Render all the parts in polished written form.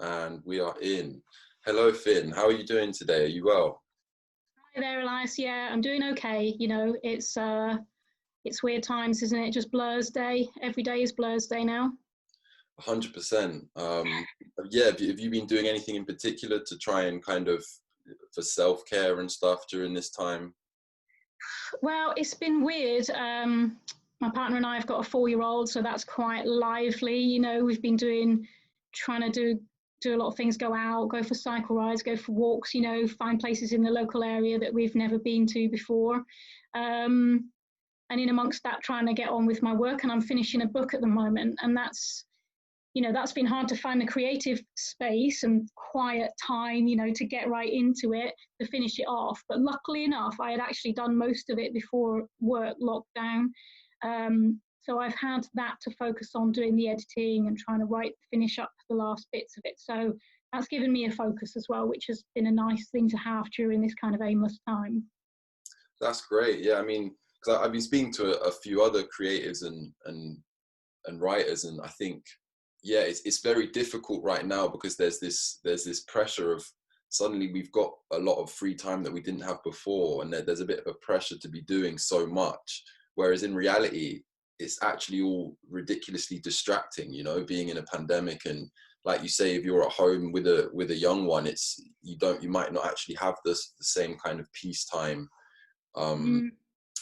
And we are in. Hello, Finn. How are you doing today? Are you well? Hi there, Elias. Yeah, I'm doing okay. It's weird times, isn't it? Just Blur's Day. Every day is Blur's Day now. 100%. Yeah, have you been doing anything in particular to try and kind of for self-care and stuff during this time? Well, it's been weird. My partner and I have got a 4-year-old, so that's quite lively. We've been trying to do a lot of things, go out, go for cycle rides, go for walks, find places in the local area that we've never been to before. And in amongst that, trying to get on with my work, and I'm finishing a book at the moment, and that's been hard to find the creative space and quiet time, to get right into it, to finish it off. But luckily enough, I had actually done most of it before work lockdown. So I've had that to focus on, doing the editing and trying to finish up the last bits of it. So that's given me a focus as well, which has been a nice thing to have during this kind of aimless time. That's great. Yeah, I mean, because I've been speaking to a few other creatives and writers, and I think, yeah, it's very difficult right now because there's this pressure of suddenly we've got a lot of free time that we didn't have before, and there's a bit of a pressure to be doing so much, whereas in reality it's actually all ridiculously distracting, being in a pandemic. And like you say, if you're at home with a young one, you might not actually have the same kind of peacetime. Mm,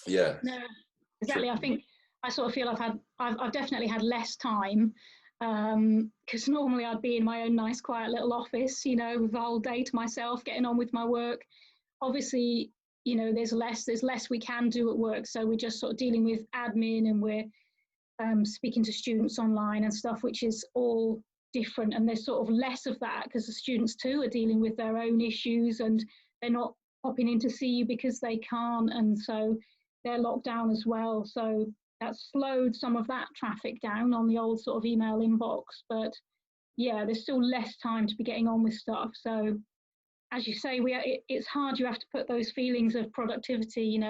Yeah. no, exactly. I think I sort of feel I've definitely had less time, because normally I'd be in my own nice quiet little office, with the whole day to myself, getting on with my work. Obviously, there's less we can do at work, so we're just sort of dealing with admin, and we're speaking to students online and stuff, which is all different. And there's sort of less of that because the students too are dealing with their own issues, and they're not popping in to see you because they can't, and so they're locked down as well. So that's slowed some of that traffic down on the old sort of email inbox. But yeah, there's still less time to be getting on with stuff. So as you say, it's hard. You have to put those feelings of productivity,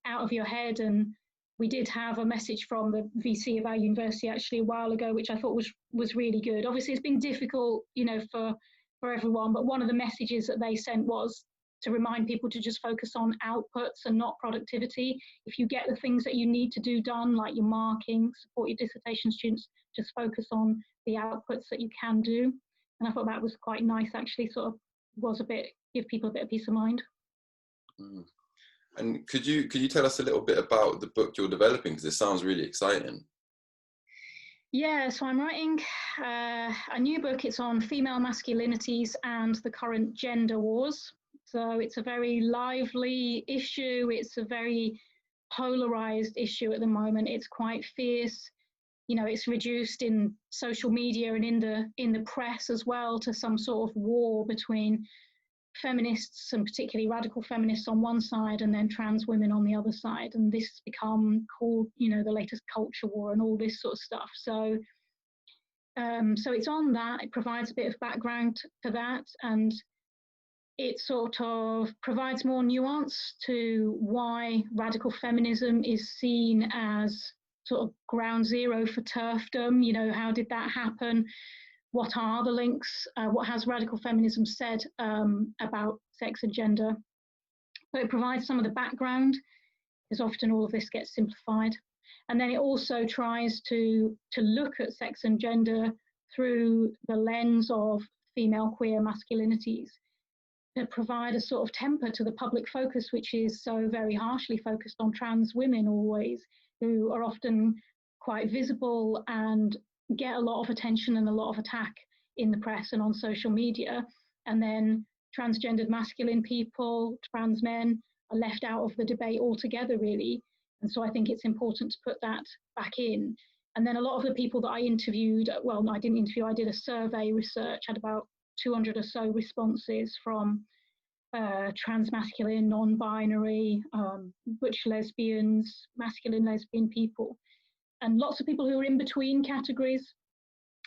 out of your head. And we did have a message from the VC of our university actually a while ago, which I thought was really good. Obviously, it's been difficult, for everyone. But one of the messages that they sent was to remind people to just focus on outputs and not productivity. If you get the things that you need to do done, like your marking, support your dissertation students, just focus on the outputs that you can do. And I thought that was quite nice, actually, give people a bit of peace of mind. Mm. And could you tell us a little bit about the book you're developing? Because it sounds really exciting. Yeah, so I'm writing a new book. It's on female masculinities and the current gender wars. So it's a very lively issue. It's a very polarized issue at the moment. It's quite fierce. It's reduced in social media and in the press as well to some sort of war between feminists, and particularly radical feminists on one side, and then trans women on the other side. And this has become called, the latest culture war and all this sort of stuff. So it's on that. It provides a bit of background to that, and it sort of provides more nuance to why radical feminism is seen as sort of ground zero for TERFdom. How did that happen? What are the links? What has radical feminism said about sex and gender? So it provides some of the background, because often all of this gets simplified. And then it also tries to look at sex and gender through the lens of female queer masculinities, to provide a sort of temper to the public focus, which is so very harshly focused on trans women always, who are often quite visible and get a lot of attention and a lot of attack in the press and on social media. And then transgendered masculine people, trans men, are left out of the debate altogether, really. And so I think it's important to put that back in. And then a lot of the people that I interviewed, well, I didn't interview, I did a survey research, had about 200 or so responses from trans masculine, non-binary, butch lesbians, masculine lesbian people, and lots of people who are in between categories.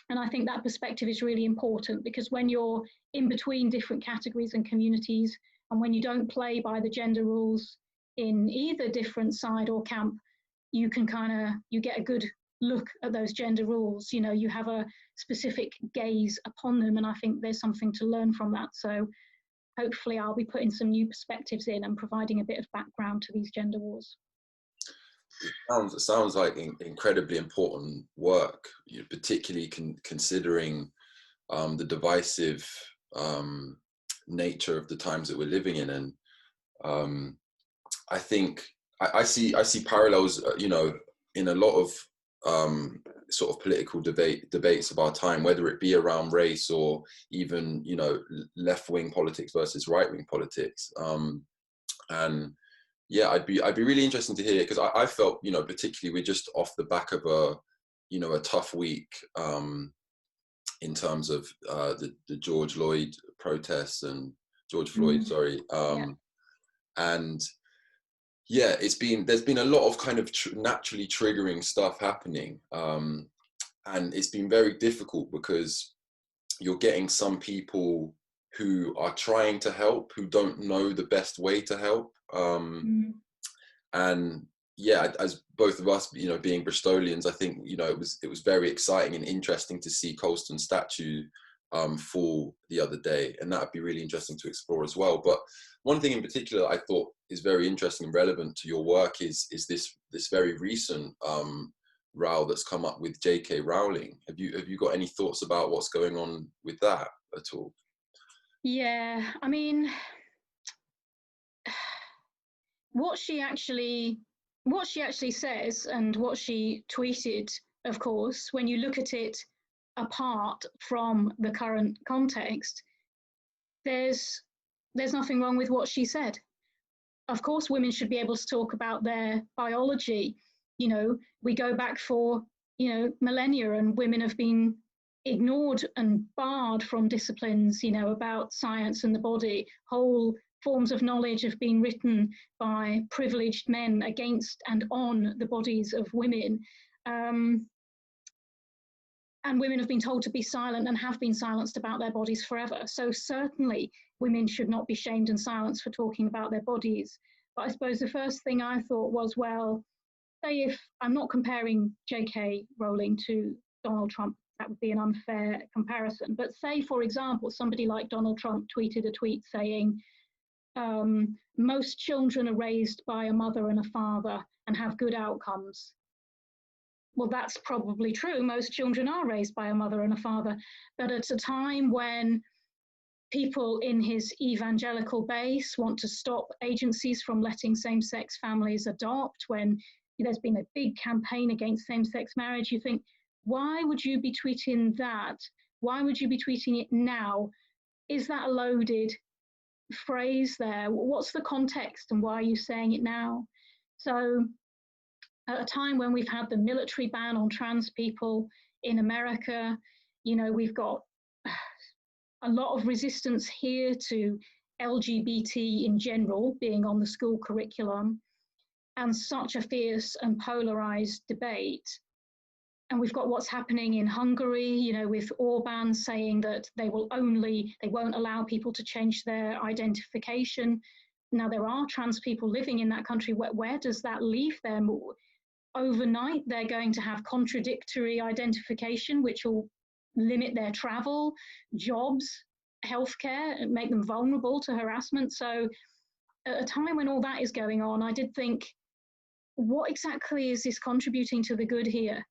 And I think that perspective is really important, because when you're in between different categories and communities, and when you don't play by the gender rules in either different side or camp, you get a good look at those gender rules. You know, you have a specific gaze upon them, and I think there's something to learn from that. So hopefully I'll be putting some new perspectives in and providing a bit of background to these gender wars. It sounds like incredibly important work, particularly considering the divisive nature of the times that we're living in. And I think I see parallels, you know, in a lot of sort of political debates of our time, whether it be around race or even, you know, left-wing politics versus right-wing politics. And yeah, I'd be really interested to hear, because I felt, you know, particularly we're just off the back of a tough week in terms of the George Floyd protests and George Floyd, sorry. And yeah, there's been a lot of kind of naturally triggering stuff happening. And it's been very difficult because you're getting some people who are trying to help, who don't know the best way to help. And yeah, as both of us, you know, being Bristolians, I think, you know, it was very exciting and interesting to see Colston's statue fall the other day, and that would be really interesting to explore as well. But one thing in particular I thought is very interesting and relevant to your work is this very recent row that's come up with J.K. Rowling. Have you got any thoughts about what's going on with that at all? Yeah, I mean, what she actually says and what she tweeted, of course, when you look at it apart from the current context, there's nothing wrong with what she said. Of course, women should be able to talk about their biology. You know, we go back for, you know, millennia, and women have been ignored and barred from disciplines, you know, about science and the body. Whole forms of knowledge have been written by privileged men against and on the bodies of women. And women have been told to be silent and have been silenced about their bodies forever. So certainly women should not be shamed and silenced for talking about their bodies. But I suppose the first thing I thought was, well, say if I'm not comparing J.K. Rowling to Donald Trump, that would be an unfair comparison. But say, for example, somebody like Donald Trump tweeted a tweet saying, most children are raised by a mother and a father and have good outcomes. Well, that's probably true. Most children are raised by a mother and a father. But at a time when people in his evangelical base want to stop agencies from letting same-sex families adopt, when there's been a big campaign against same-sex marriage, you think, why would you be tweeting that? Why would you be tweeting it now? Is that a loaded phrase there? What's the context and why are you saying it now? So at a time when we've had the military ban on trans people in America, you know, we've got a lot of resistance here to LGBT in general being on the school curriculum, and such a fierce and polarized debate. And we've got what's happening in Hungary, you know, with Orban saying that they won't allow people to change their identification. Now, there are trans people living in that country. Where does that leave them? Overnight, they're going to have contradictory identification, which will limit their travel, jobs, healthcare, and make them vulnerable to harassment. So at a time when all that is going on, I did think, what exactly is this contributing to the good here?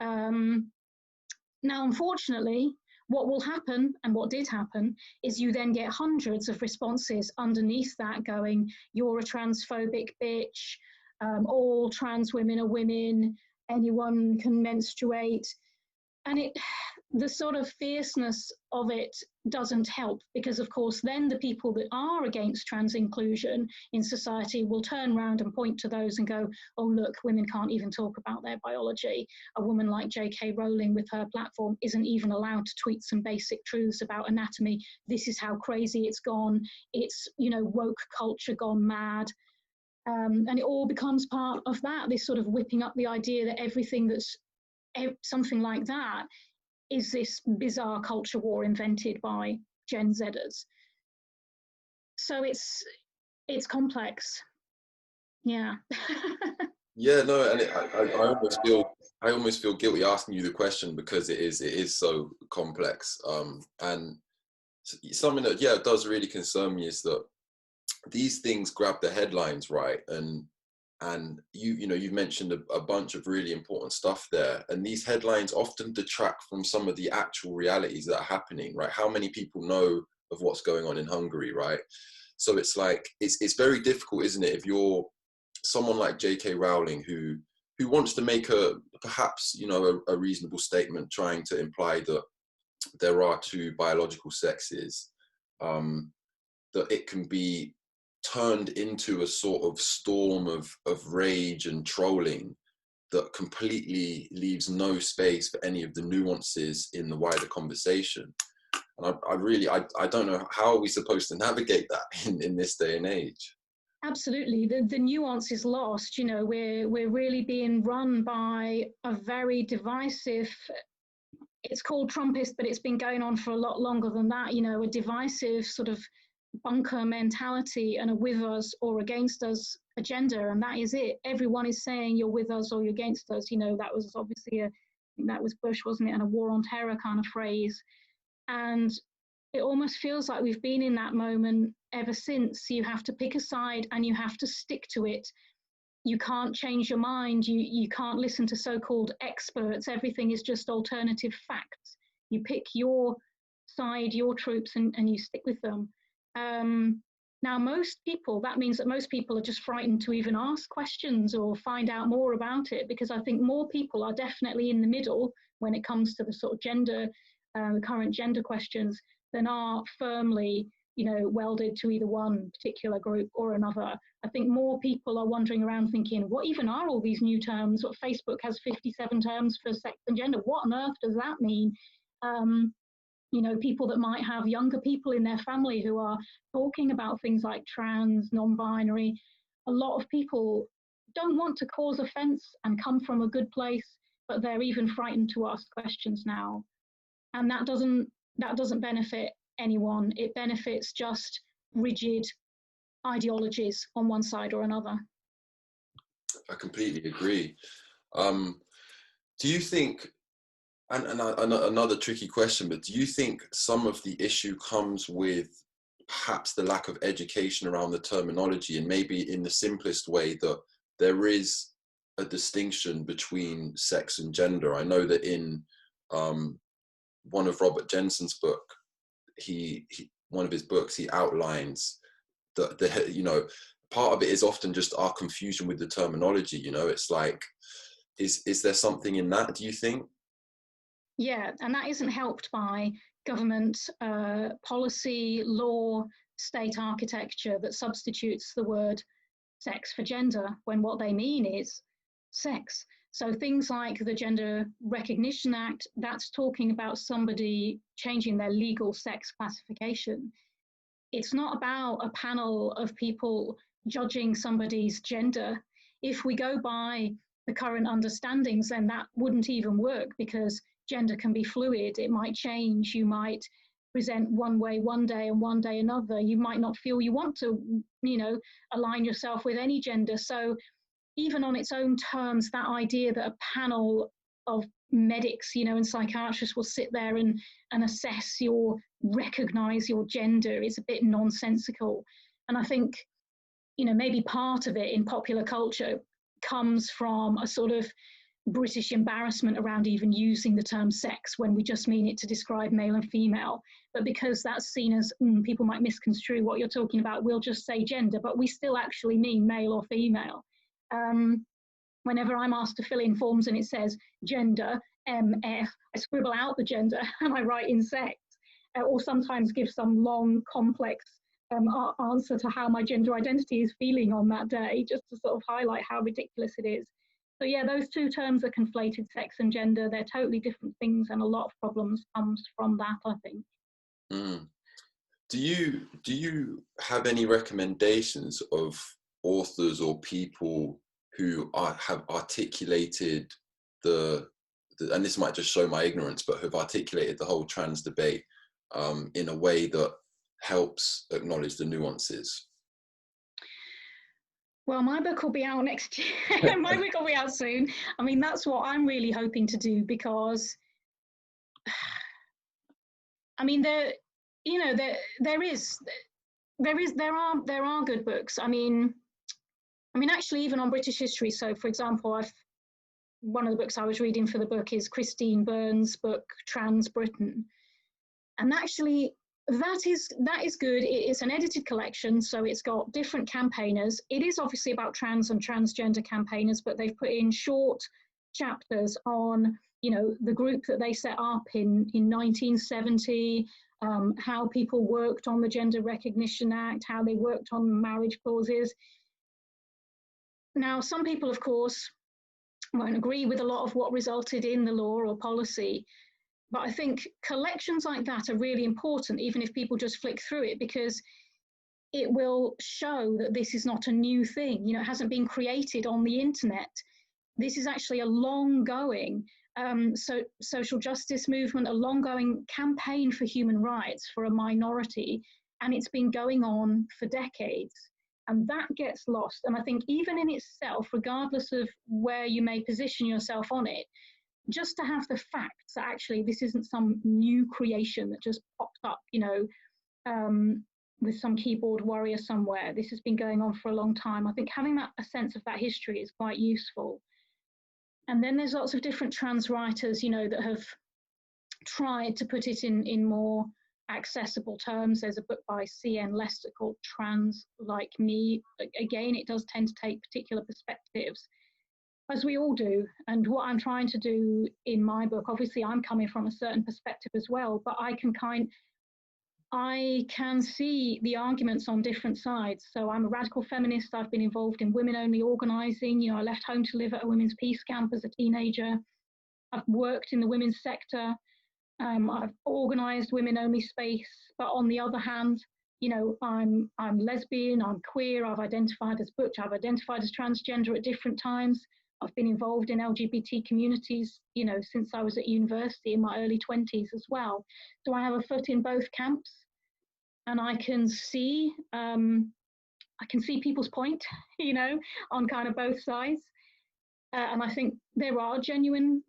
Now, unfortunately, what will happen, and what did happen, is you then get hundreds of responses underneath that going, you're a transphobic bitch, all trans women are women, anyone can menstruate. And the sort of fierceness of it doesn't help, because of course then the people that are against trans inclusion in society will turn around and point to those and go, oh look, women can't even talk about their biology. A woman like J.K. Rowling with her platform isn't even allowed to tweet some basic truths about anatomy. This is how crazy it's gone. It's, you know, woke culture gone mad. And it all becomes part of that, this sort of whipping up the idea that everything that's something like that is this bizarre culture war invented by Gen Zers. So it's complex. Yeah. Yeah, no, and I almost feel I almost feel guilty asking you the question because it is so complex. And something that, yeah, does really concern me is that these things grab the headlines, right? And you know, you've mentioned a bunch of really important stuff there, and these headlines often detract from some of the actual realities that are happening, right? How many people know of what's going on in Hungary, right? So it's like it's very difficult, isn't it, if you're someone like J.K. Rowling who wants to make a perhaps, you know, a reasonable statement trying to imply that there are two biological sexes, that it can be turned into a sort of storm of rage and trolling that completely leaves no space for any of the nuances in the wider conversation. And I don't know, how are we supposed to navigate that in this day and age? Absolutely, the nuance is lost. You know, we're really being run by a very divisive. It's called Trumpist, but it's been going on for a lot longer than that. You know, a divisive sort of bunker mentality and a with us or against us agenda, and that is it. Everyone is saying you're with us or you're against us. You know, that was obviously I think that was Bush, wasn't it, and a war on terror kind of phrase. And it almost feels like we've been in that moment ever since. You have to pick a side and you have to stick to it. You can't change your mind. You can't listen to so-called experts. Everything is just alternative facts. You pick your side, your troops, and you stick with them. Now, most people, that means that most people are just frightened to even ask questions or find out more about it, because I think more people are definitely in the middle when it comes to the sort of gender, the current gender questions, than are firmly, you know, welded to either one particular group or another. I think more people are wandering around thinking, what even are all these new terms? What, Facebook has 57 terms for sex and gender. What on earth does that mean? You know, people that might have younger people in their family who are talking about things like trans, non-binary. A lot of people don't want to cause offense and come from a good place, but they're even frightened to ask questions now. And that doesn't benefit anyone. It benefits just rigid ideologies on one side or another. I completely agree. Do you think, and another tricky question, but do you think some of the issue comes with perhaps the lack of education around the terminology, and maybe in the simplest way that there is a distinction between sex and gender? I know that in one of Robert Jensen's book, one of his books, he outlines that the, you know, part of it is often just our confusion with the terminology. You know, it's like, is there something in that, do you think? Yeah, and that isn't helped by government policy, law, state architecture that substitutes the word sex for gender when what they mean is sex. So things like the Gender Recognition Act, that's talking about somebody changing their legal sex classification. It's not about a panel of people judging somebody's gender. If we go by the current understandings, then that wouldn't even work, because gender can be fluid. It might change. You might present one way one day and one day another. You might not feel you want to, you know, align yourself with any gender. So even on its own terms, that idea that a panel of medics, you know, and psychiatrists will sit there and assess recognize your gender is a bit nonsensical. And I think, you know, maybe part of it in popular culture comes from a sort of British embarrassment around even using the term sex when we just mean it to describe male and female. But because that's seen as, people might misconstrue what you're talking about, we'll just say gender, but we still actually mean male or female. Whenever I'm asked to fill in forms and it says gender, MF, I scribble out the gender and I write in sex, or sometimes give some long, complex answer to how my gender identity is feeling on that day, just to sort of highlight how ridiculous it is. So yeah, those two terms are conflated, sex and gender. They're totally different things, and a lot of problems comes from that, I think. Mm. Do you have any recommendations of authors or people who have articulated and this might just show my ignorance, but have articulated the whole trans debate in a way that helps acknowledge the nuances? Well, my book will be out next year. My book will be out soon. I mean, that's what I'm really hoping to do, because, I mean, there are good books. I mean, actually, even on British history. So, for example, one of the books I was reading for the book is Christine Burns' book, Trans Britain. And actually, that is good. It's an edited collection, so it's got different campaigners. It is obviously about trans and transgender campaigners, but they've put in short chapters on, the group that they set up in 1970, how people worked on the Gender Recognition Act, how they worked on marriage clauses. Now, some people, of course, won't agree with a lot of what resulted in the law or policy. But I think collections like that are really important, even if people just flick through it, because it will show that this is not a new thing. It hasn't been created on the internet. This is actually a long-going social justice movement, a long-going campaign for human rights for a minority, and it's been going on for decades. And that gets lost. And I think even in itself, regardless of where you may position yourself on it, just to have the facts that actually this isn't some new creation that just popped up, with some keyboard warrior somewhere. This has been going on for a long time. I think having a sense of that history is quite useful. And then there's lots of different trans writers, that have tried to put it in more accessible terms. There's a book by C.N. Lester called Trans Like Me. Again, it does tend to take particular perspectives, as we all do. And what I'm trying to do in my book, obviously I'm coming from a certain perspective as well, but I can see the arguments on different sides. So I'm a radical feminist. I've been involved in women-only organising. I left home to live at a women's peace camp as a teenager. I've worked in the women's sector. I've organised women-only space. But on the other hand, I'm lesbian, I'm queer, I've identified as butch, I've identified as transgender at different times. I've been involved in LGBT communities, since I was at university in my early 20s as well. So I have a foot in both camps, and I can see people's point, on kind of both sides. And I think there are genuine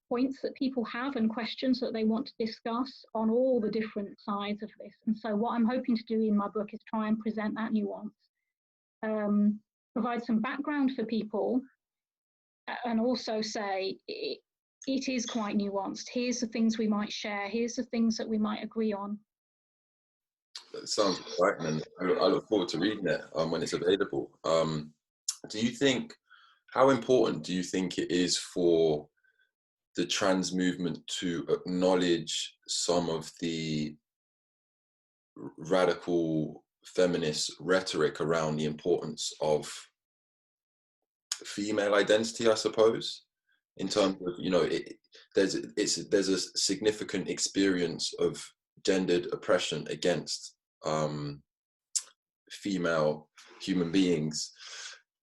points that people have and questions that they want to discuss on all the different sides of this. And so what I'm hoping to do in my book is try and present that nuance, provide some background for people, and also say it is quite nuanced. Here's the things we might share. Here's the things that we might agree on. That sounds exciting, and I look forward to reading it when it's available. How important do you think it is for the trans movement to acknowledge some of the radical feminist rhetoric around the importance of female identity, I suppose, in terms of, there's a significant experience of gendered oppression against female human beings.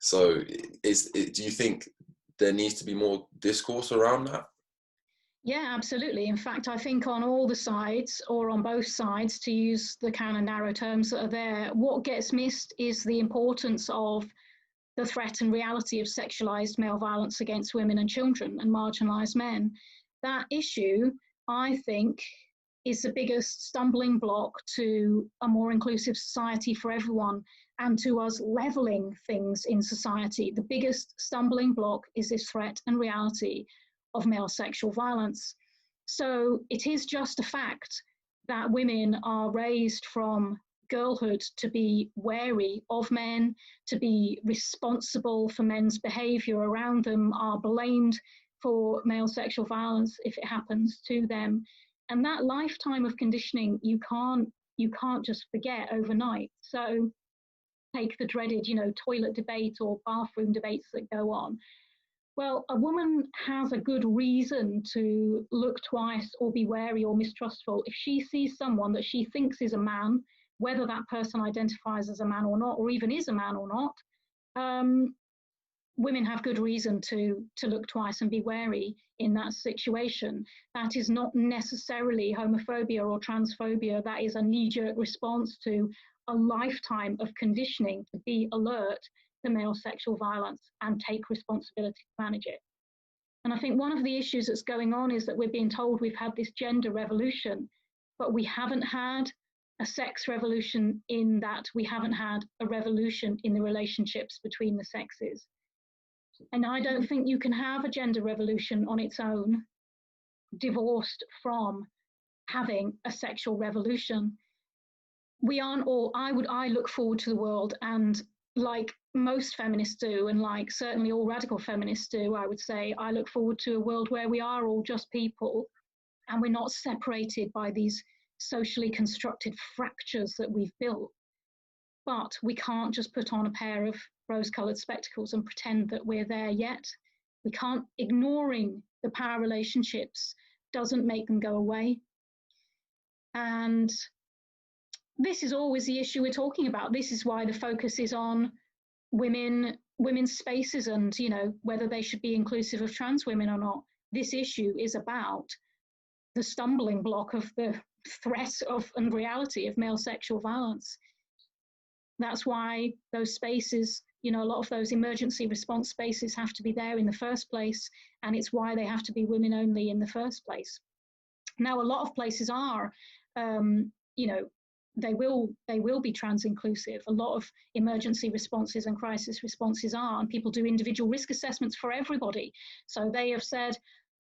So do you think there needs to be more discourse around that? Yeah, absolutely. In fact, I think on all the sides, or on both sides, to use the kind of narrow terms that are there, what gets missed is the importance of the threat and reality of sexualized male violence against women and children and marginalized men. That issue, I think, is the biggest stumbling block to a more inclusive society for everyone, and to us leveling things in society. The biggest stumbling block is this threat and reality of male sexual violence. So it is just a fact that women are raised from girlhood to be wary of men, to be responsible for men's behavior around them, are blamed for male sexual violence if it happens to them. And that lifetime of conditioning, you can't just forget overnight. So take the dreaded, toilet debate or bathroom debates that go on. Well, a woman has a good reason to look twice or be wary or mistrustful if she sees someone that she thinks is a man, whether that person identifies as a man or not, or even is a man or not. Women have good reason to look twice and be wary in that situation. That is not necessarily homophobia or transphobia. That is a knee-jerk response to a lifetime of conditioning to be alert to male sexual violence and take responsibility to manage it. And I think one of the issues that's going on is that we're being told we've had this gender revolution, but we haven't had a sex revolution, in that we haven't had a revolution in the relationships between the sexes. And I don't think you can have a gender revolution on its own, divorced from having a sexual revolution. We aren't all, I look forward to the world, and like most feminists do, and like certainly all radical feminists do, I would say, I look forward to a world where we are all just people and we're not separated by these socially constructed fractures that we've built. But we can't just put on a pair of rose-coloured spectacles and pretend that we're there yet. We can't. Ignoring the power relationships doesn't make them go away. And this is always the issue we're talking about. This is why the focus is on women's spaces and, you know, whether they should be inclusive of trans women or not. This issue is about the stumbling block of the threat of and reality of male sexual violence. That's why those spaces, you know, a lot of those emergency response spaces have to be there in the first place, and it's why they have to be women only in the first place. Now, a lot of places are, you know, they will be trans inclusive. A lot of emergency responses and crisis responses are, and people do individual risk assessments for everybody. So they have said,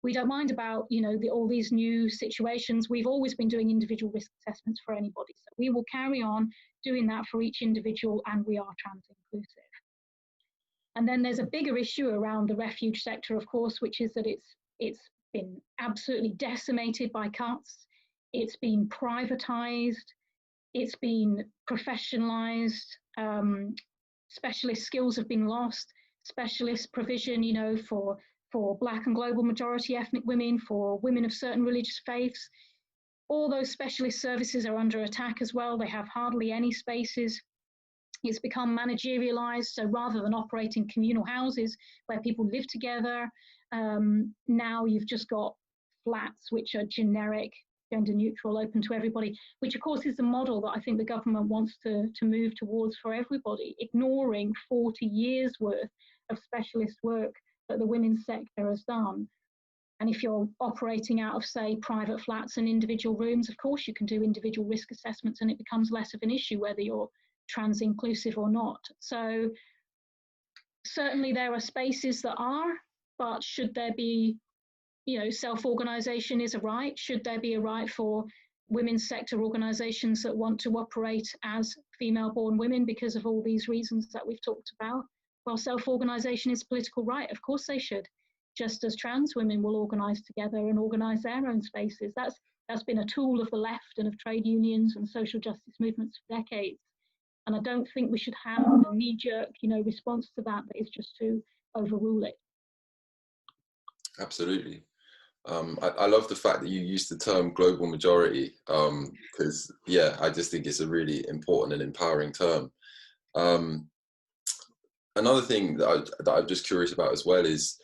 we don't mind about, you know, all these new situations. We've always been doing individual risk assessments for anybody. So we will carry on doing that for each individual, and we are trans inclusive. And then there's a bigger issue around the refuge sector, of course, which is that it's been absolutely decimated by cuts. It's been privatized. It's been professionalized. Specialist skills have been lost. Specialist provision, you know, for Black and global majority ethnic women, for women of certain religious faiths. All those specialist services are under attack as well. They have hardly any spaces. It's become managerialized. So rather than operating communal houses where people live together, now you've just got flats which are generic, gender neutral, open to everybody, which of course is the model that I think the government wants to move towards for everybody, ignoring 40 years worth of specialist work that the women's sector has done. And if you're operating out of, say, private flats and individual rooms, of course you can do individual risk assessments and it becomes less of an issue whether you're trans inclusive or not. So certainly there are spaces that are, but should there be, you know, self-organisation is a right. Should there be a right for women's sector organisations that want to operate as female-born women because of all these reasons that we've talked about? Well, self-organisation is a political right. Of course they should, just as trans women will organise together and organise their own spaces. That's been a tool of the left and of trade unions and social justice movements for decades. And I don't think we should have a knee-jerk, you know, response to that is just to overrule it. Absolutely. I love the fact that you used the term global majority, because, yeah, I just think it's a really important and empowering term. Another thing that I'm just curious about as well is,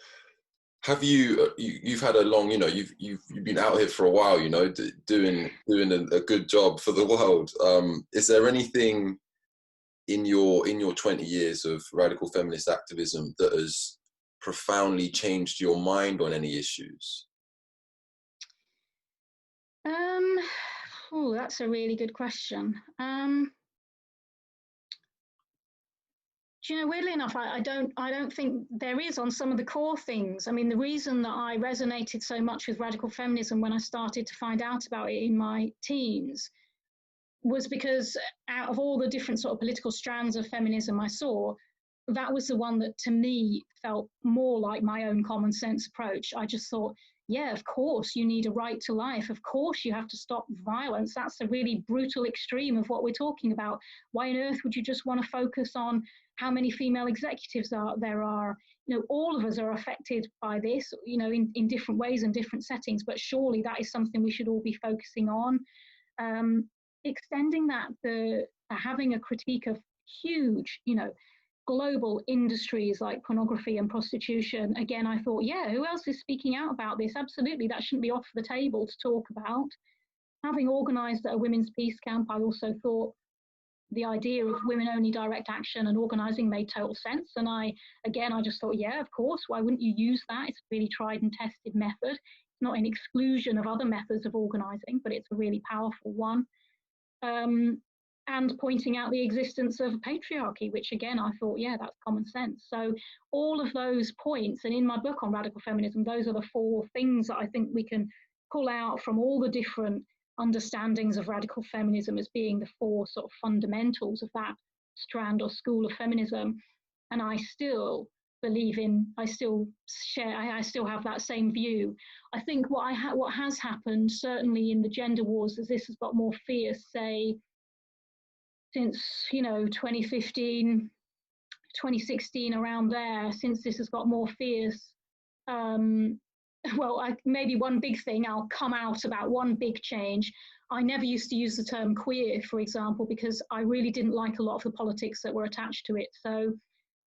have you've had a long, you know, you've been out here for a while, you know, doing a good job for the world. Is there anything in your 20 years of radical feminist activism that has profoundly changed your mind on any issues? Oh, that's a really good question. Do you know, weirdly enough, I don't think there is on some of the core things. I mean, the reason that I resonated so much with radical feminism when I started to find out about it in my teens was because out of all the different sort of political strands of feminism I saw, that was the one that to me felt more like my own common sense approach. I just thought, yeah, of course you need a right to life. Of course you have to stop violence. That's a really brutal extreme of what we're talking about. Why on earth would you just want to focus on how many female executives there are? You know, all of us are affected by this, you know, in different ways and different settings, but surely that is something we should all be focusing on. Extending that, having a critique of huge, you know, global industries like pornography and prostitution. Again, I thought, yeah, who else is speaking out about this? Absolutely, that shouldn't be off the table to talk about. Having organised at a women's peace camp, I also thought the idea of women-only direct action and organising made total sense. And I just thought, yeah, of course, why wouldn't you use that? It's a really tried and tested method. It's not in exclusion of other methods of organising, but it's a really powerful one. And pointing out the existence of patriarchy, which again, I thought, yeah, that's common sense. So all of those points, and in my book on radical feminism, those are the 4 things that I think we can pull out from all the different understandings of radical feminism as being the 4 sort of fundamentals of that strand or school of feminism. And I still believe in, I still have that same view. I think what has happened, certainly in the gender wars, is this has got more fierce, say, since 2015, 2016, around there, since this has got more fierce. Maybe one big thing, I'll come out about one big change. I never used to use the term queer, for example, because I really didn't like a lot of the politics that were attached to it. So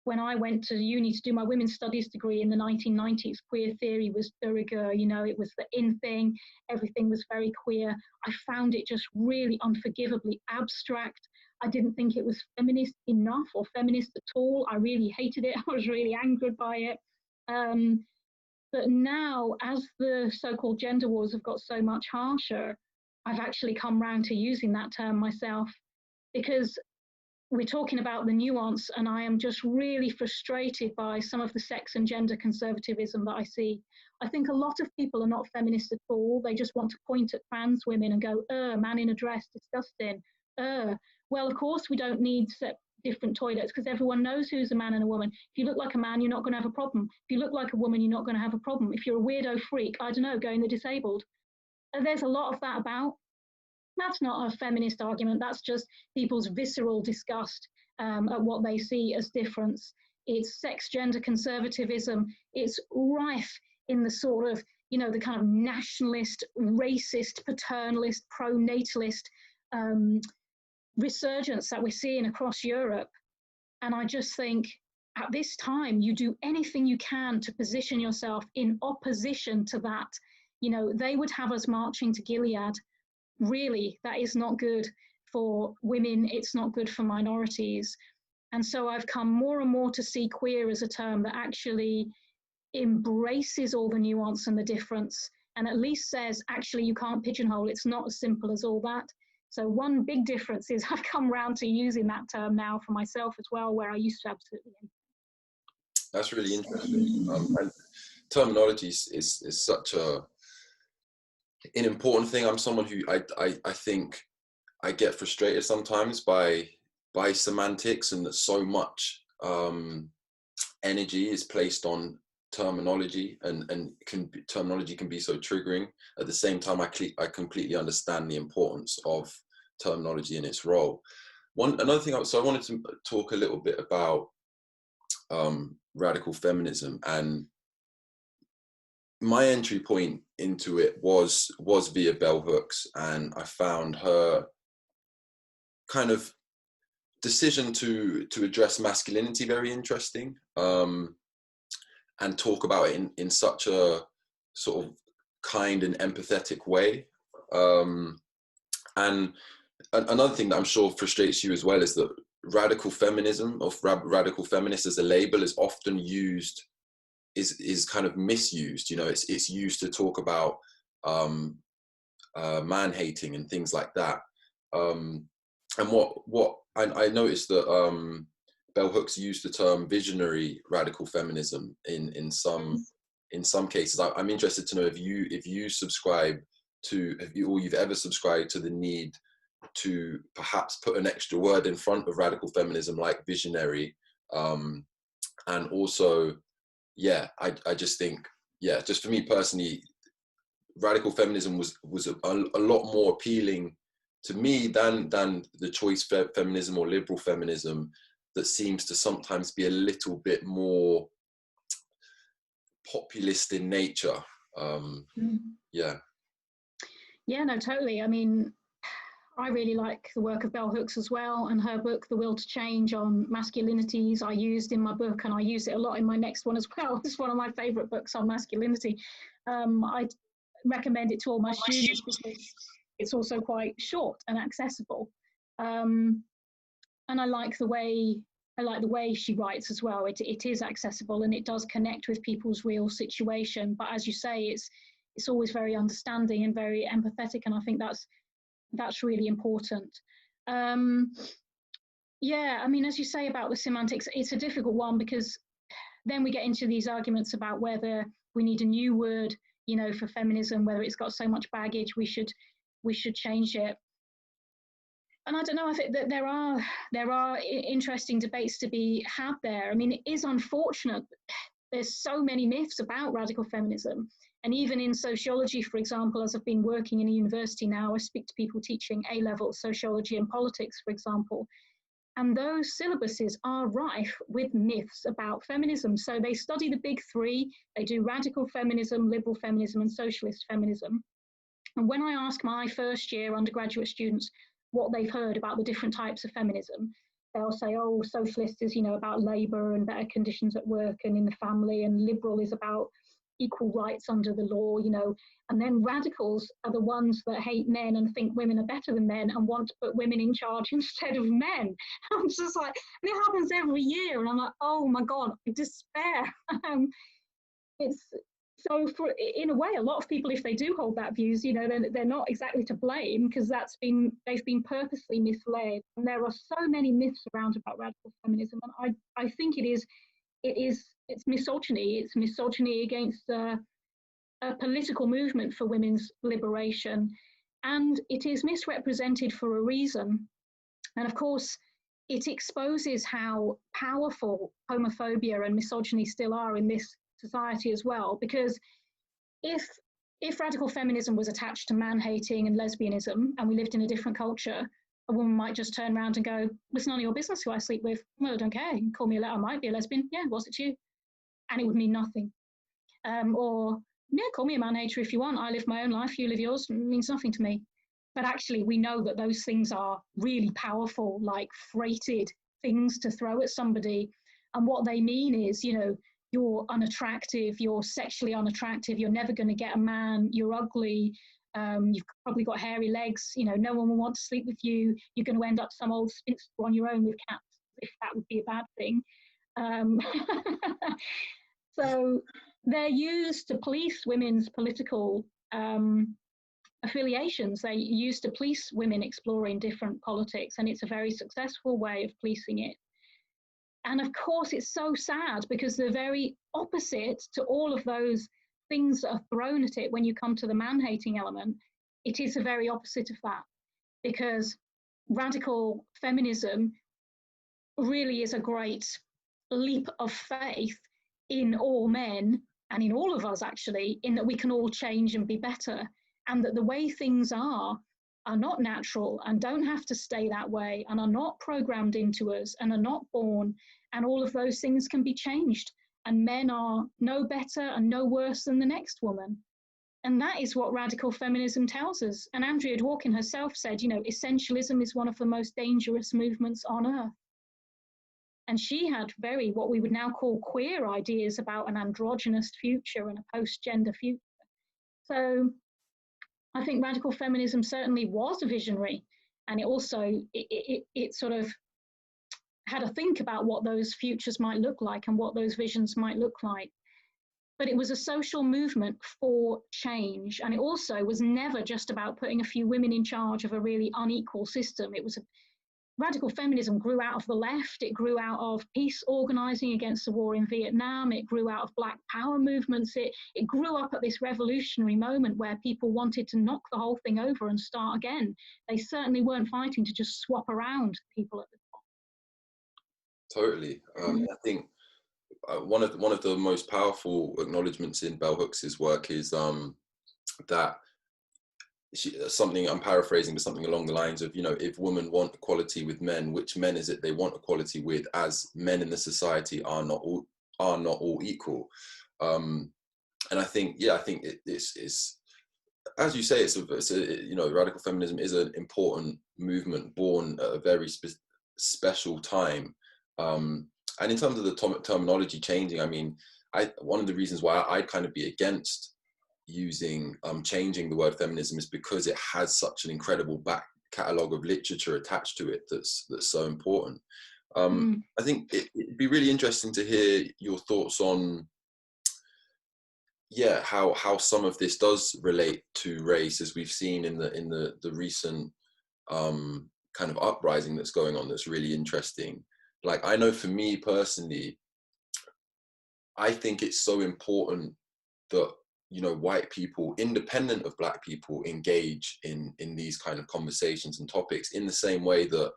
when I went to uni to do my women's studies degree in the 1990s, queer theory was de rigueur, it was the in thing, everything was very queer. I found it just really unforgivably abstract. I didn't think it was feminist enough or feminist at all. I really hated it. I was really angered by it. But now, as the so-called gender wars have got so much harsher, I've actually come round to using that term myself, because we're talking about the nuance, and I am just really frustrated by some of the sex and gender conservatism that I see. I think a lot of people are not feminist at all. They just want to point at trans women and go, man in a dress, disgusting. Well, of course, we don't need different toilets because everyone knows who's a man and a woman. If you look like a man, you're not going to have a problem. If you look like a woman, you're not going to have a problem. If you're a weirdo freak, I don't know, going the disabled. There's a lot of that about. That's not a feminist argument. That's just people's visceral disgust at what they see as difference. It's sex gender conservatism. It's rife in the sort of, the kind of nationalist, racist, paternalist, pro-natalist resurgence that we're seeing across Europe. And I just think at this time, you do anything you can to position yourself in opposition to that. They would have us marching to Gilead. Really, that is not good for women. It's not good for minorities. And so I've come more and more to see queer as a term that actually embraces all the nuance and the difference, and at least says, actually, you can't pigeonhole. It's not as simple as all that. So one big difference is I've come around to using that term now for myself as well, where I used to absolutely. That's really interesting. And terminology is such an important thing. I'm someone who I think I get frustrated sometimes by semantics, and that so much energy is placed on terminology, and terminology can be so triggering. At the same time, I completely understand the importance of terminology and its role. Another thing, so I wanted to talk a little bit about radical feminism, and my entry point into it was via bell hooks, and I found her kind of decision to address masculinity very interesting, and talk about it in such a sort of kind and empathetic way. And another thing that I'm sure frustrates you as well is that radical feminism, or radical feminist as a label, is often used, is kind of misused. It's used to talk about man hating and things like that. And what I noticed that bell hooks used the term visionary radical feminism in some cases. I'm interested to know if you subscribe to, or you've ever subscribed to the need to perhaps put an extra word in front of radical feminism, like visionary, and also, I just think, just for me personally, radical feminism was a lot more appealing to me than the choice feminism or liberal feminism that seems to sometimes be a little bit more populist in nature. Yeah, no, totally. I mean, I really like the work of bell hooks as well, and her book, The Will to Change, on masculinities, I used in my book, and I use it a lot in my next one as well. It's one of my favourite books on masculinity. I recommend it to all my students because it's also quite short and accessible. and I like the way she writes as well. It is accessible and it does connect with people's real situation. But as you say, it's always very understanding and very empathetic, and I think that's really important. Yeah, I mean, as you say about the semantics, it's a difficult one, because then we get into these arguments about whether we need a new word, for feminism, whether it's got so much baggage, we should change it. And I don't know, I think that there are interesting debates to be had there. I mean, it is unfortunate. There's so many myths about radical feminism. And even in sociology, for example, as I've been working in a university now, I speak to people teaching A-level sociology and politics, for example. And those syllabuses are rife with myths about feminism. So they study the big three. They do radical feminism, liberal feminism, and socialist feminism. And when I ask my first year undergraduate students what they've heard about the different types of feminism, they'll say, oh, socialist is, about labour and better conditions at work and in the family, and liberal is about equal rights under the law, and then radicals are the ones that hate men and think women are better than men and want to put women in charge instead of men. I'm just like, and it happens every year, and I'm like, oh my God, despair. It's so, in a way, a lot of people, if they do hold that views, they're not exactly to blame, because they've been purposely misled. And there are so many myths around about radical feminism, and I think it's misogyny. It's misogyny against a political movement for women's liberation, and it is misrepresented for a reason. And of course, it exposes how powerful homophobia and misogyny still are in this society as well. Because if radical feminism was attached to man-hating and lesbianism, and we lived in a different culture, a woman might just turn around and go, it's none of your business who I sleep with. Well, I don't care. You can call me a letter. I might be a lesbian. Yeah, what's it to you? And it would mean nothing. Or, yeah, call me a man-hater if you want. I live my own life. You live yours. It means nothing to me. But actually, we know that those things are really powerful, like freighted things to throw at somebody. And what they mean is, you're unattractive, you're sexually unattractive, you're never going to get a man, you're ugly, you've probably got hairy legs, no one will want to sleep with you, you're going to end up some old spinster on your own with cats, if that would be a bad thing. So they're used to police women's political affiliations. They're used to police women exploring different politics, and it's a very successful way of policing it. And of course, it's so sad, because the very opposite to all of those things that are thrown at it when you come to the man-hating element, it is the very opposite of that. Because radical feminism really is a great leap of faith in all men, and in all of us actually, in that we can all change and be better, and that the way things are not natural and don't have to stay that way, and are not programmed into us and are not born, and all of those things can be changed, and men are no better and no worse than the next woman. And that is what radical feminism tells us. And Andrea Dworkin herself said, essentialism is one of the most dangerous movements on earth. And she had very, what we would now call queer ideas about an androgynous future and a post-gender future. So I think radical feminism certainly was a visionary, and it also, it sort of had a think about what those futures might look like and what those visions might look like. But it was a social movement for change. And it also was never just about putting a few women in charge of a really unequal system. Radical feminism grew out of the left. It grew out of peace organizing against the war in Vietnam. It grew out of Black Power movements. It grew up at this revolutionary moment where people wanted to knock the whole thing over and start again. They certainly weren't fighting to just swap around people at the top. Totally. I think one of the most powerful acknowledgements in Bell Hooks's work is that something, I'm paraphrasing, but something along the lines of, if women want equality with men, which men is it they want equality with, as men in the society are not all equal. And I think, this is, as you say, radical feminism is an important movement born at a very special time. And in terms of the terminology changing, I mean, one of the reasons why I'd kind of be against changing the word feminism is because it has such an incredible catalogue of literature attached to it that's so important. I think it'd be really interesting to hear your thoughts on, yeah, how some of this does relate to race, as we've seen in the recent kind of uprising that's going on. That's really interesting. Like, I know for me personally, I think it's so important that, you know, white people, independent of black people, engage in these kind of conversations and topics in the same way that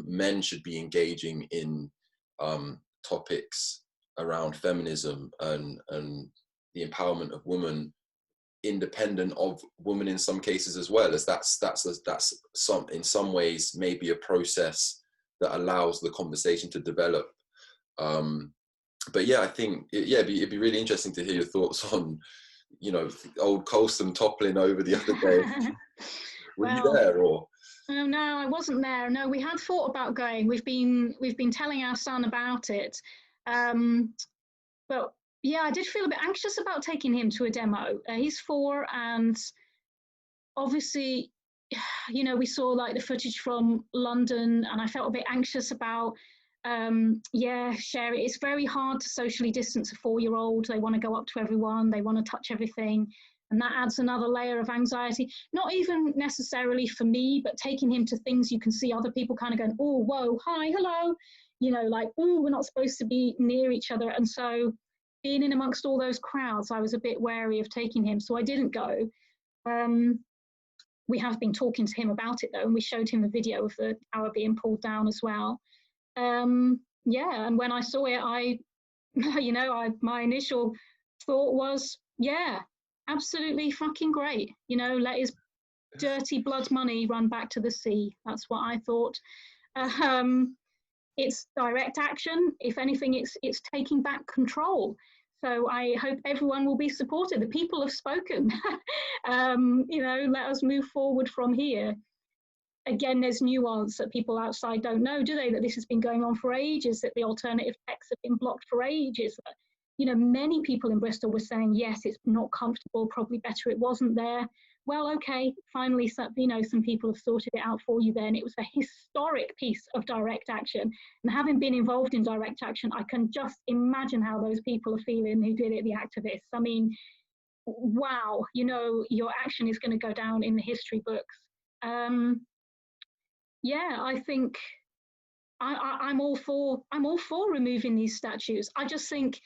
men should be engaging in topics around feminism and the empowerment of women, independent of women in some cases as well, as that's some, in some ways, maybe a process that allows the conversation to develop. But yeah, I think it'd be really interesting to hear your thoughts on, you know, old Colston toppling over the other day. Were you there, or? Oh, no, I wasn't there. No, we had thought about going. We've been telling our son about it, but yeah, I did feel a bit anxious about taking him to a demo. He's 4, and obviously, you know, we saw like the footage from London, and I felt a bit anxious about share it. It's very hard to socially distance a 4-year-old. They want to go up to everyone, they want to touch everything, and that adds another layer of anxiety. Not even necessarily for me, but taking him to things you can see other people kind of going, oh, whoa, hi, hello, you know, like, oh, we're not supposed to be near each other. And so being in amongst all those crowds, I was a bit wary of taking him, so I didn't go. We have been talking to him about it though, and we showed him a video of the tower being pulled down as well. Yeah, and when I saw it, my initial thought was, yeah, absolutely fucking great. You know, let his dirty blood money run back to the sea. That's what I thought. It's direct action. If anything, it's taking back control. So I hope everyone will be supportive. The people have spoken. You know, let us move forward from here. Again, there's nuance that people outside don't know, do they? That this has been going on for ages, that the alternative texts have been blocked for ages. You know, many people in Bristol were saying, yes, it's not comfortable, probably better it wasn't there. Well, okay, finally, you know, some people have sorted it out for you then. It was a historic piece of direct action. And having been involved in direct action, I can just imagine how those people are feeling who did it, the activists. I mean, wow, you know, your action is going to go down in the history books. Yeah, I think I'm all for removing these statues. I just think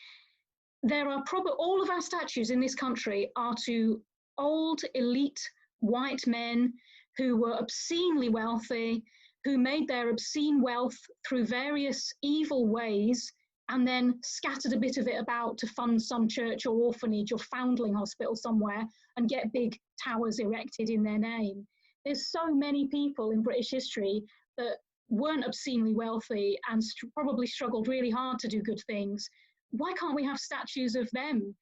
there are probably all of our statues in this country are to old elite white men who were obscenely wealthy, who made their obscene wealth through various evil ways and then scattered a bit of it about to fund some church or orphanage or foundling hospital somewhere and get big towers erected in their name. There's so many people in British history that weren't obscenely wealthy and probably struggled really hard to do good things. Why can't we have statues of them?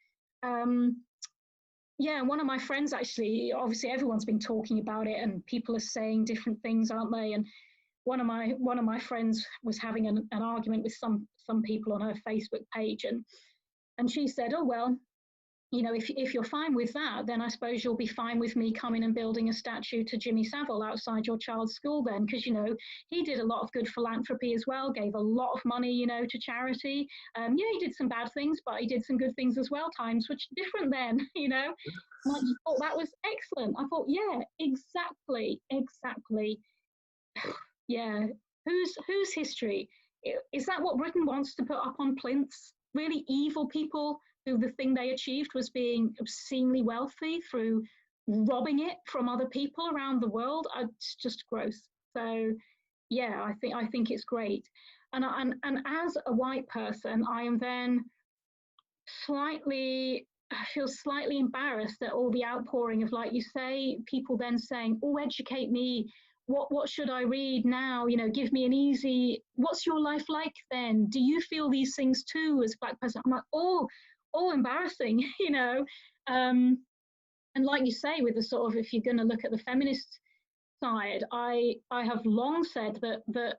Yeah, one of my friends actually, obviously everyone's been talking about it and people are saying different things, aren't they? And one of my friends was having an argument with some people on her Facebook page, and she said, oh, well, you know, if you're fine with that, then I suppose you'll be fine with me coming and building a statue to Jimmy Savile outside your child's school then, because, you know, he did a lot of good philanthropy as well, gave a lot of money, you know, to charity. Yeah, he did some bad things, but he did some good things as well, times which are different then, you know. And I just thought that was excellent. I thought, yeah, exactly. Yeah, whose history? Is that what Britain wants to put up on plinths? Really evil people who the thing they achieved was being obscenely wealthy through robbing it from other people around the world? It's just gross. So yeah, I think it's great. And as a white person, I am then I feel slightly embarrassed at all the outpouring of, like you say, people then saying, oh, educate me. What should I read now? You know, give me an easy, what's your life like then? Do you feel these things too as a Black person? I'm like, oh, embarrassing, you know. And like you say, with the sort of, if you're going to look at the feminist side, I have long said that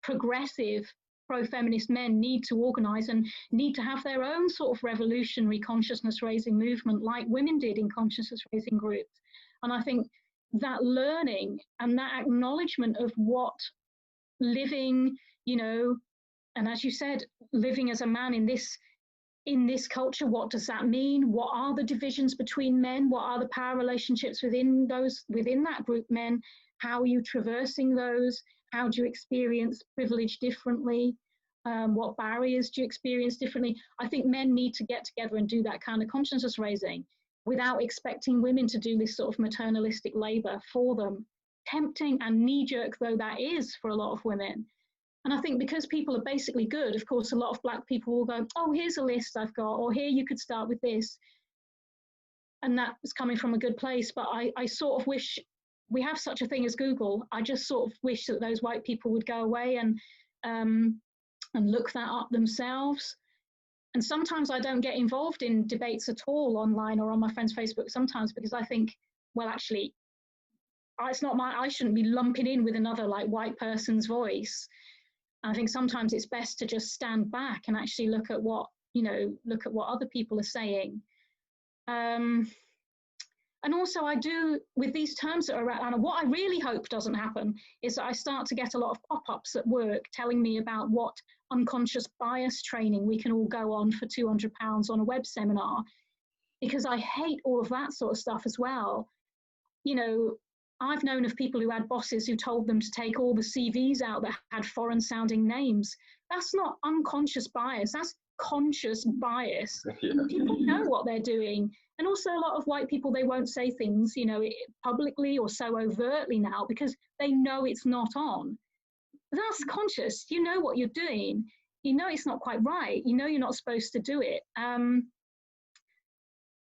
progressive pro-feminist men need to organise and need to have their own sort of revolutionary consciousness raising movement like women did in consciousness raising groups. And I think that learning and that acknowledgement of what living, you know, and as you said, living as a man in this culture, what does that mean? What are the divisions between men? What are the power relationships within that group men? How are you traversing those? How do you experience privilege differently? What barriers do you experience differently? I think men need to get together and do that kind of consciousness raising without expecting women to do this sort of maternalistic labor for them, tempting and knee-jerk though that is for a lot of women. And I think because people are basically good, of course, a lot of Black people will go, oh, here's a list I've got, or here you could start with this. And that is coming from a good place. But I sort of wish we have such a thing as Google. I just sort of wish that those white people would go away and look that up themselves. And sometimes I don't get involved in debates at all online or on my friend's Facebook sometimes because I think, well, actually, it's not I shouldn't be lumping in with another like white person's voice. I think sometimes it's best to just stand back and actually look at what other people are saying. And also I do, with these terms that are around, and what I really hope doesn't happen is that I start to get a lot of pop-ups at work telling me about what unconscious bias training we can all go on for £200 on a web seminar, because I hate all of that sort of stuff as well. You know, I've known of people who had bosses who told them to take all the CVs out that had foreign sounding names. That's not unconscious bias, that's conscious bias. Yeah. People know what they're doing. And also a lot of white people, they won't say things, you know, publicly or so overtly now because they know it's not on. That's conscious. You know what you're doing. You know it's not quite right. You know you're not supposed to do it.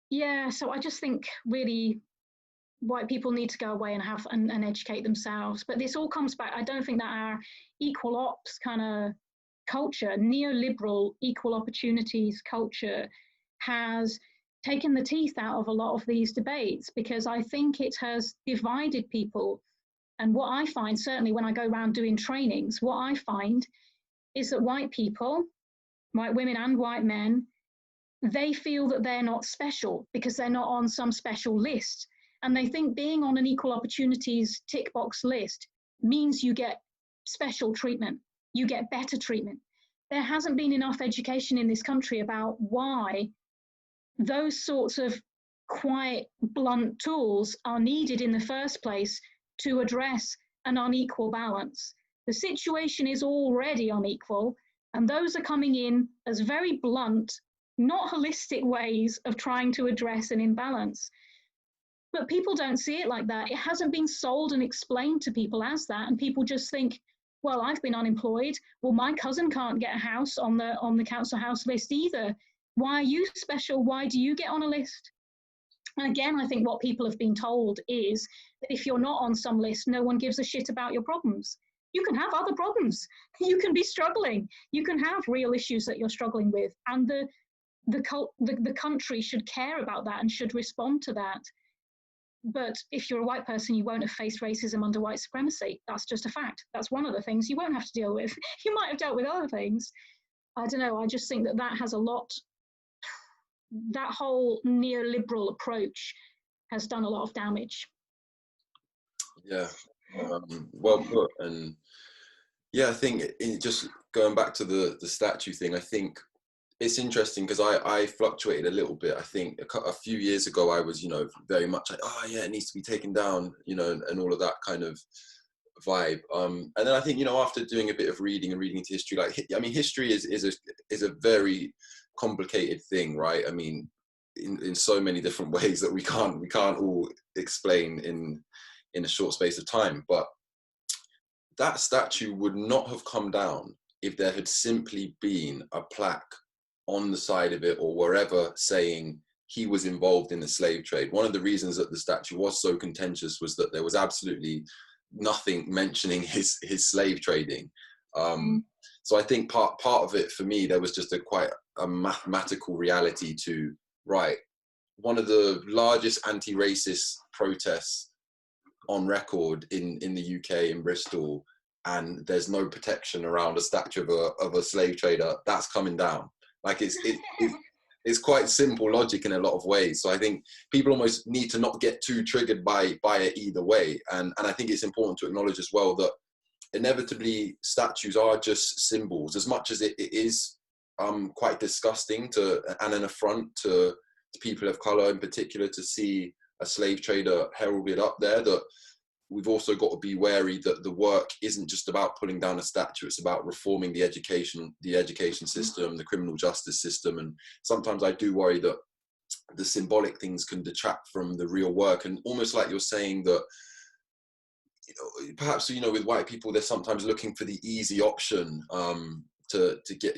Yeah, so I just think really white people need to go away and have and educate themselves. But this all comes back. I don't think that our equal ops kind of culture, neoliberal equal opportunities culture, has taken the teeth out of a lot of these debates, because I think it has divided people. And what I find, certainly when I go around doing trainings, what I find is that white people, white women and white men, they feel that they're not special because they're not on some special list. And they think being on an equal opportunities tick box list means you get special treatment, you get better treatment. There hasn't been enough education in this country about why those sorts of quiet, blunt tools are needed in the first place to address an unequal balance. The situation is already unequal, and those are coming in as very blunt, not holistic ways of trying to address an imbalance. But people don't see it like that. It hasn't been sold and explained to people as that, and people just think, well, I've been unemployed. Well, my cousin can't get a house on the council house list either. Why are you special? Why do you get on a list? And again, I think what people have been told is that if you're not on some list, no one gives a shit about your problems. You can have other problems. You can be struggling. You can have real issues that you're struggling with. And the country should care about that and should respond to that. But if you're a white person, you won't have faced racism under white supremacy. That's just a fact. That's one of the things you won't have to deal with. You might have dealt with other things. I don't know. I just think that has a lot. That whole neoliberal approach has done a lot of damage. Yeah, well put. And yeah, I think just going back to the statue thing, I think it's interesting because I fluctuated a little bit. I think a few years ago I was, very much like, oh yeah, it needs to be taken down, and all of that kind of vibe. And then I think, after doing a bit of reading and reading into history, history is a very complicated thing, right? I mean, in so many different ways that we can't all explain in a short space of time. But that statue would not have come down if there had simply been a plaque on the side of it or wherever saying he was involved in the slave trade. One of the reasons that the statue was so contentious was that there was absolutely nothing mentioning his slave trading. So I think part of it for me, there was just quite a mathematical reality to, right, one of the largest anti-racist protests on record in the UK, in Bristol, and there's no protection around a statue of a slave trader, that's coming down. Like it's it's quite simple logic in a lot of ways. So I think people almost need to not get too triggered by it either way. And I think it's important to acknowledge as well that inevitably statues are just symbols, as much as it is quite disgusting and an affront to people of color in particular to see a slave trader heralded up there, that we've also got to be wary that the work isn't just about pulling down a statue, it's about reforming the education system, the criminal justice system. And sometimes I do worry that the symbolic things can detract from the real work. And almost like you're saying that, perhaps, with white people, they're sometimes looking for the easy option to get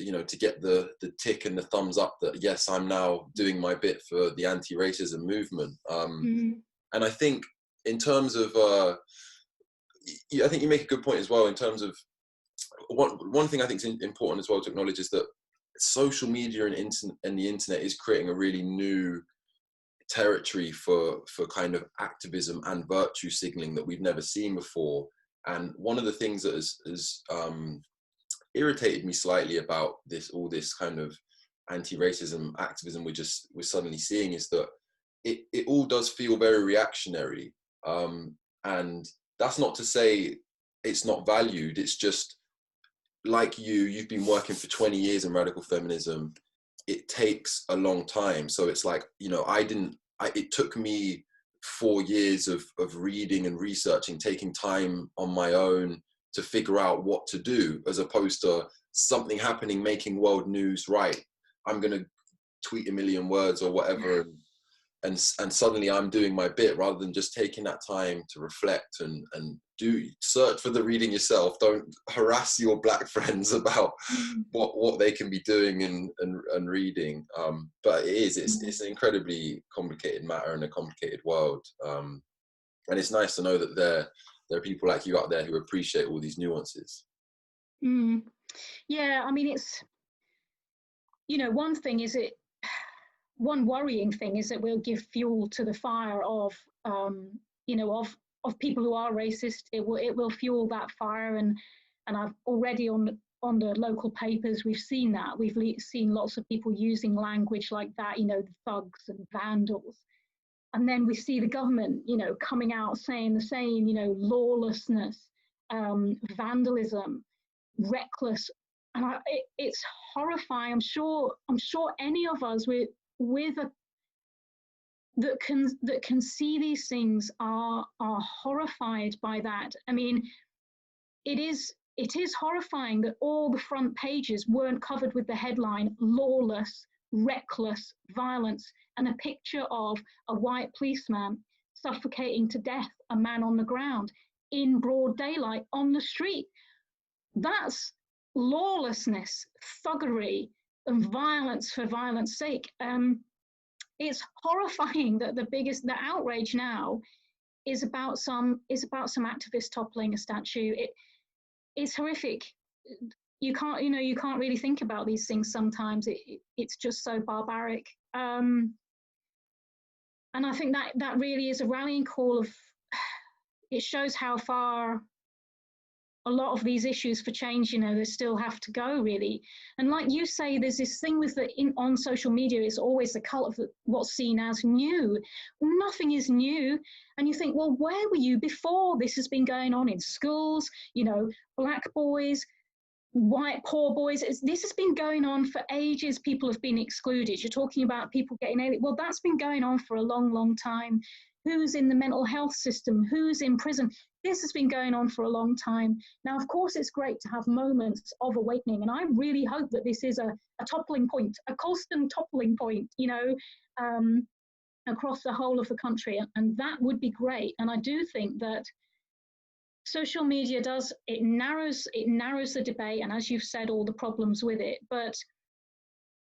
the tick and the thumbs up that, yes, I'm now doing my bit for the anti-racism movement. And I think in terms of, I think you make a good point as well, in terms of one thing I think is important as well to acknowledge is that social media and the internet is creating a really new territory for kind of activism and virtue signaling that we've never seen before. And one of the things that has irritated me slightly about all this kind of anti-racism activism we're suddenly seeing is that it all does feel very reactionary. And that's not to say it's not valued. It's just, like you've been working for 20 years in radical feminism. It takes a long time. So it's like, it took me 4 years of reading and researching, taking time on my own to figure out what to do, as opposed to something happening, making world news, right? I'm going to tweet 1 million words or whatever. And suddenly I'm doing my bit, rather than just taking that time to reflect and do search for the reading yourself. Don't harass your Black friends about what they can be doing and reading. But it's an incredibly complicated matter in a complicated world. And it's nice to know that there are people like you out there who appreciate all these nuances. Yeah, I mean, it's, one worrying thing is that we'll give fuel to the fire of people who are racist. It will fuel that fire, and I've already on the local papers we've seen that. We've seen lots of people using language like that, the thugs and vandals, and then we see the government, coming out saying the same, lawlessness, vandalism, reckless, and it's horrifying. I'm sure any of us that can see these things are horrified by that. I mean, it is horrifying that all the front pages weren't covered with the headline "Lawless, Reckless Violence" and a picture of a white policeman suffocating to death a man on the ground in broad daylight on the street. That's lawlessness, thuggery, and violence for violence sake. It's horrifying that the outrage now is about some activist toppling a statue. It's horrific. You can't really think about these things sometimes. It's just so barbaric. And I think that really is a rallying call of, it shows how far a lot of these issues for change, they still have to go, really. And like you say, there's this thing with on social media, it's always the cult of what's seen as new. Nothing is new. And you think, well, where were you before? This has been going on in schools, Black boys, white poor boys. This has been going on for ages. People have been excluded. You're talking about people getting alienated. Well, that's been going on for a long, long time. Who's in the mental health system? Who's in prison? This has been going on for a long time. Now, of course, it's great to have moments of awakening. And I really hope that this is a toppling point, a constant toppling point, across the whole of the country. And that would be great. And I do think that social media narrows the debate. And as you've said, all the problems with it. But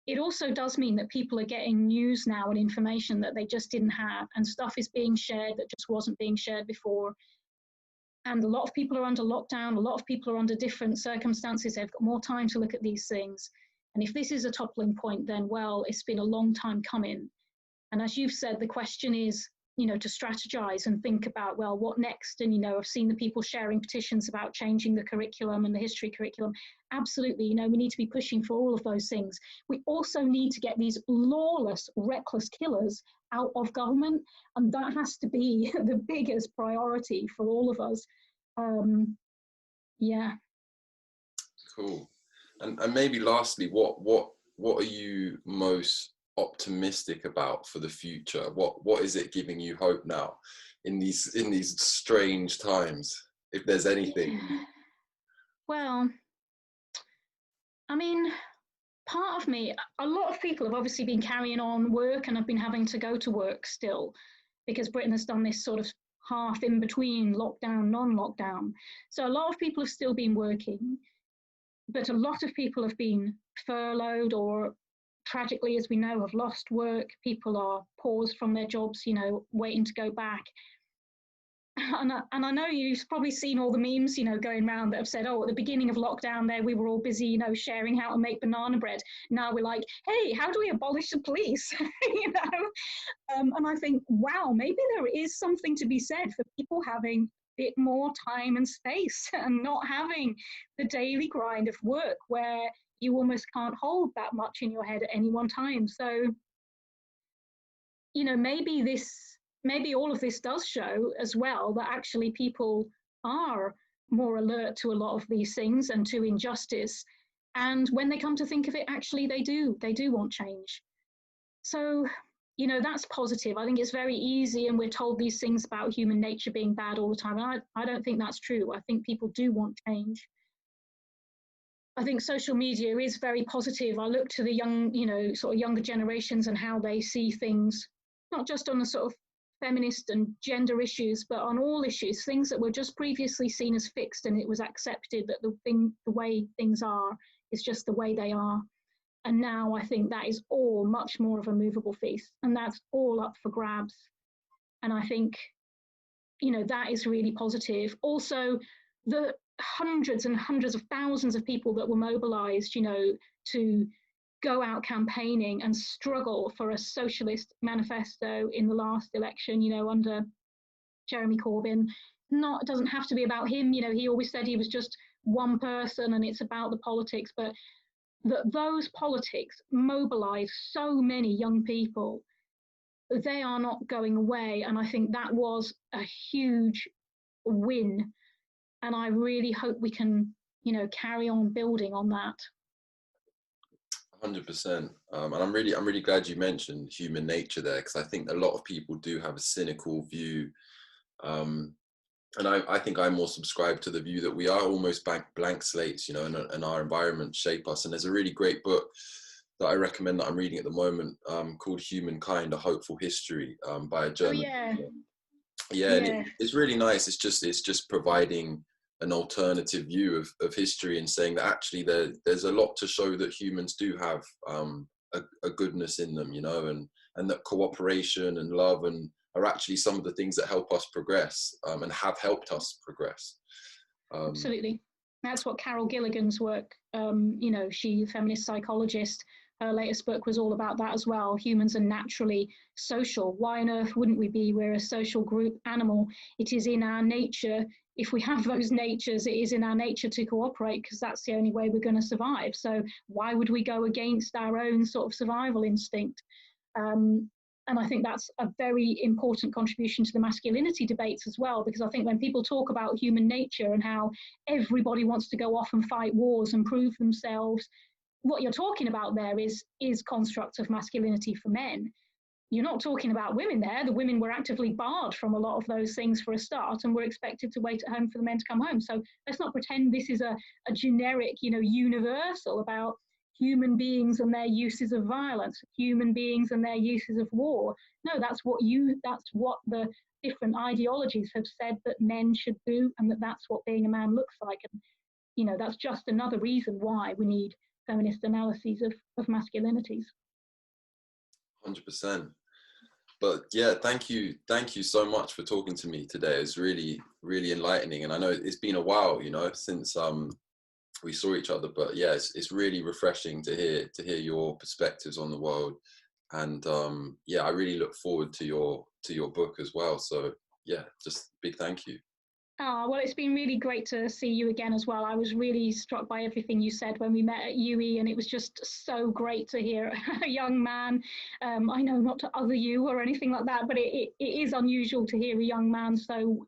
it also does mean that people are getting news now and information that they just didn't have, and stuff is being shared that just wasn't being shared before. And a lot of people are under lockdown. A lot of people are under different circumstances. They've got more time to look at these things. And if this is a toppling point, then, well, it's been a long time coming. And as you've said, the question is, to strategize and think about, well, what next? And, I've seen the people sharing petitions about changing the curriculum and the history curriculum. Absolutely, we need to be pushing for all of those things. We also need to get these lawless, reckless killers out of government. And that has to be the biggest priority for all of us. Yeah. Cool. And maybe lastly, what are you most optimistic about for the future? What is it giving you hope now in these strange times, if there's anything? Yeah. Well, I mean, part of me, a lot of people have obviously been carrying on work and have been having to go to work still, because Britain has done this sort of half in between lockdown, non-lockdown. So a lot of people have still been working, but a lot of people have been furloughed or, tragically, as we know, have lost work. People are paused from their jobs, waiting to go back. And I know you've probably seen all the memes, going around that have said, oh, at the beginning of lockdown there, we were all busy, sharing how to make banana bread. Now we're like, hey, how do we abolish the police? And I think, wow, maybe there is something to be said for people having a bit more time and space and not having the daily grind of work where you almost can't hold that much in your head at any one time. So, maybe all of this does show as well that actually people are more alert to a lot of these things and to injustice. And when they come to think of it, actually they do want change. So, that's positive. I think it's very easy, and we're told these things about human nature being bad all the time. And I don't think that's true. I think people do want change. I think social media is very positive. I look to the young, sort of younger generations and how they see things, not just on the sort of feminist and gender issues, but on all issues, things that were just previously seen as fixed, and it was accepted that the way things are is just the way they are. And now I think that is all much more of a movable feast, and that's all up for grabs. And I think, that is really positive. Also, the hundreds and hundreds of thousands of people that were mobilized, to go out campaigning and struggle for a socialist manifesto in the last election, under Jeremy Corbyn. It doesn't have to be about him. He always said he was just one person and it's about the politics, but those politics mobilize so many young people. They are not going away. And I think that was a huge win. And I really hope we can, carry on building on that. 100%. And I'm really glad you mentioned human nature there, because I think a lot of people do have a cynical view. And I think I more subscribe to the view that we are almost blank slates, and our environment shape us. And there's a really great book that I recommend that I'm reading at the moment, called Humankind: A Hopeful History, by a German. And it's really nice. It's just providing an alternative view of history and saying that actually there's a lot to show that humans do have a goodness in them, and that cooperation and love are actually some of the things that help us progress, and have helped us progress. Absolutely. That's what Carol Gilligan's work, she's a feminist psychologist. Her latest book was all about that as well. Humans are naturally social. Why on earth wouldn't we be? We're a social group animal. It is in our nature. If we have those natures, it is in our nature to cooperate, because that's the only way we're going to survive. So why would we go against our own sort of survival instinct? And I think that's a very important contribution to the masculinity debates as well, because I think when people talk about human nature and how everybody wants to go off and fight wars and prove themselves, what you're talking about there is constructs of masculinity for men. You're not talking about women there. The women were actively barred from a lot of those things for a start, and were expected to wait at home for the men to come home. So let's not pretend this is a generic, universal about human beings and their uses of violence, human beings and their uses of war. No, that's what the different ideologies have said that men should do, and that's what being a man looks like. And, that's just another reason why we need feminist analyses of masculinities. 100%. But yeah, thank you so much for talking to me today. It's really, really enlightening. And I know it's been a while, since we saw each other, but yeah, it's really refreshing to hear your perspectives on the world. And yeah, I really look forward to your to your book as well. So yeah, just big thank you. Oh, well, it's been really great to see you again as well. I was really struck by everything you said when we met at UE, and it was just so great to hear a young man. I know not to other you or anything like that, but it is unusual to hear a young man so,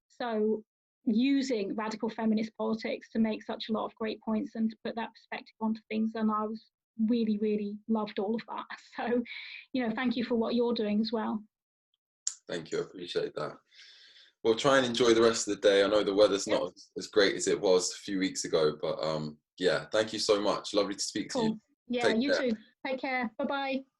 so using radical feminist politics to make such a lot of great points and to put that perspective onto things. And I was really, really loved all of that. So, thank you for what you're doing as well. Thank you, I appreciate that. Well, try and enjoy the rest of the day. I know the weather's not as great as it was a few weeks ago, but yeah, thank you so much. Lovely to speak to you. Yeah, Take you care. too. Take care. Bye-bye.